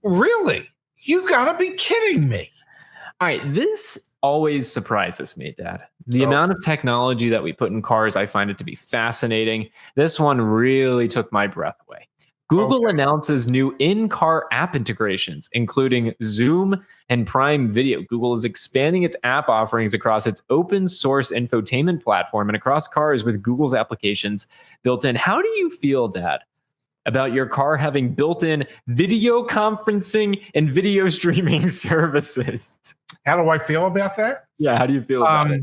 Really? You got to be kidding me. All right, this always surprises me, Dad. The amount of technology that we put in cars, I find it to be fascinating. This one really took my breath away. Google announces new in-car app integrations, including Zoom and Prime Video. Google is expanding its app offerings across its open source infotainment platform and across cars with Google's applications built in. How do you feel, Dad, about your car having built-in video conferencing and video streaming services? How do I feel about that? Yeah, how do you feel about it?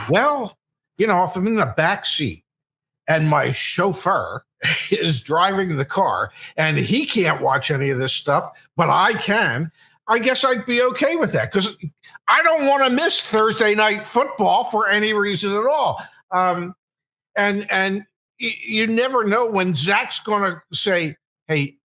Well, if I'm in the back seat and my chauffeur is driving the car and he can't watch any of this stuff, but I can, I guess I'd be okay with that because I don't want to miss Thursday night football for any reason at all. And you never know when Zach's going to say, hey,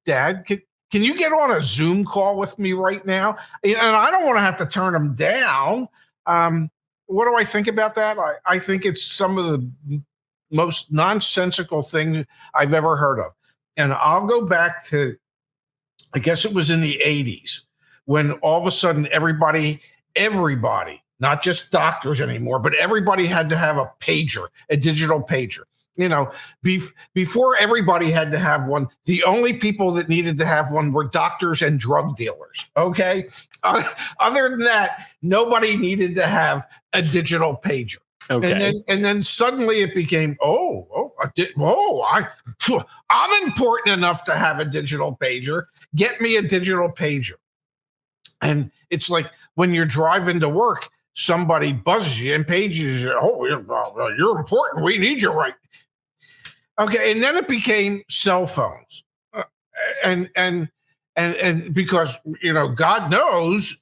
Dad, can you get on a Zoom call with me right now? And I don't want to have to turn him down. What do I think about that? I think it's some of the most nonsensical thing I've ever heard of. And I'll go back to, I guess it was in the 80s when all of a sudden everybody, not just doctors anymore, but everybody had to have a pager, a digital pager. Before everybody had to have one, the only people that needed to have one were doctors and drug dealers. Okay. Other than that, nobody needed to have a digital pager. Okay. And then suddenly it became, I'm important enough to have a digital pager. Get me a digital pager. And it's like when you're driving to work, somebody buzzes you and pages you. Oh, you're important. We need you right. Okay. And then it became cell phones. And because, God knows,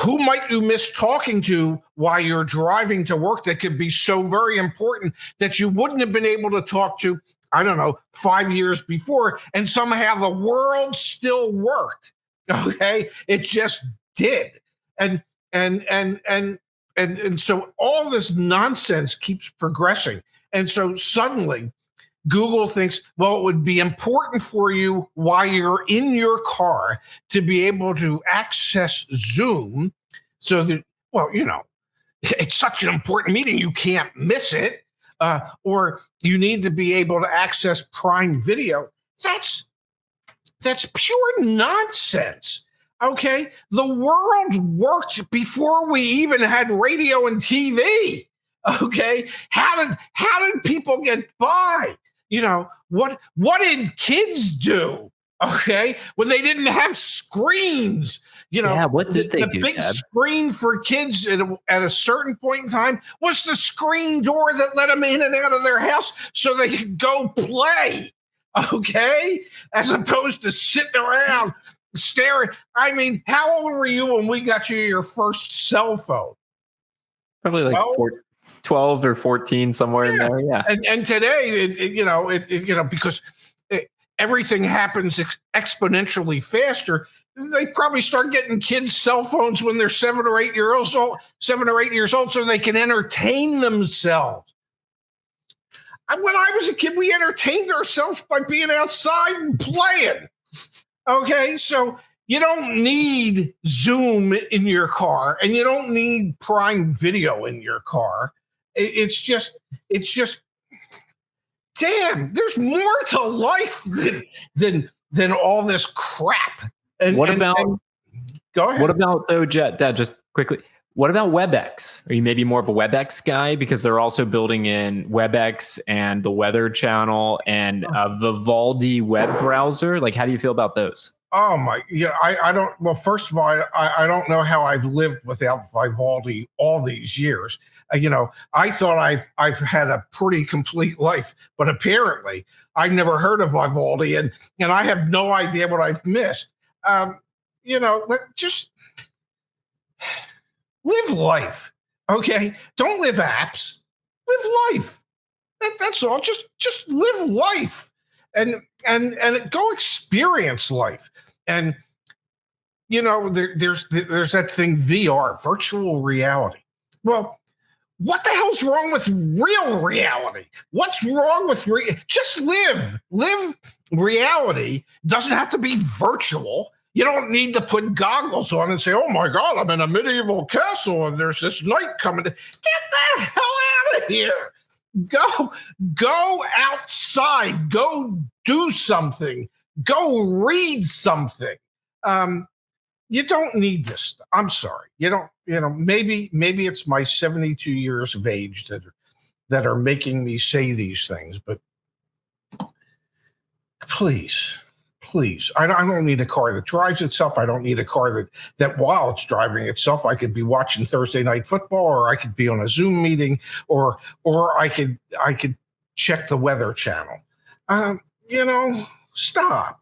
who might you miss talking to while you're driving to work that could be so very important that you wouldn't have been able to talk to, 5 years before, and somehow the world still worked. Okay. It just did. And so all this nonsense keeps progressing. And so suddenly Google thinks, well, it would be important for you while you're in your car to be able to access Zoom so that, it's such an important meeting, you can't miss it. Or you need to be able to access Prime Video. That's pure nonsense. Okay. The world worked before we even had radio and TV. Okay. How did people get by? What did kids do? Okay. When they didn't have screens, what did they do? The big screen for kids at a certain point in time was the screen door that let them in and out of their house so they could go play. Okay. As opposed to sitting around staring. I mean, how old were you when we got you your first cell phone? Probably like 12 or 14, somewhere in there. Yeah. And today, because everything happens exponentially faster, they probably start getting kids cell phones when they're 7 or 8 years old, so they can entertain themselves. When I was a kid, we entertained ourselves by being outside and playing. Okay, so you don't need Zoom in your car, and you don't need Prime Video in your car. It's just, damn, there's more to life than all this crap. And go ahead. What about though, Dad, just quickly, what about WebEx? Are you maybe more of a WebEx guy? Because they're also building in WebEx and the Weather Channel and Vivaldi web browser. Like, how do you feel about those? Oh my, yeah, I don't. Well, first of all, I don't know how I've lived without Vivaldi all these years. I thought I've had a pretty complete life, but apparently I've never heard of Vivaldi, and I have no idea what I've missed. Just live life, okay? Don't live apps. Live life. That's all. Just live life, and go experience life. And there's that thing, VR, virtual reality. Well, What the hell's wrong with real reality? What's wrong with just live? Live reality. Doesn't have to be virtual. You don't need to put goggles on and say, "Oh my God, I'm in a medieval castle and there's this knight coming." Get the hell out of here. Go outside. Go do something. Go read something. You don't need this. I'm sorry. You don't. Maybe it's my 72 years of age that are making me say these things. But please, I don't need a car that drives itself. I don't need a car that while it's driving itself, I could be watching Thursday Night Football, or I could be on a Zoom meeting, or I could check the Weather Channel. Stop.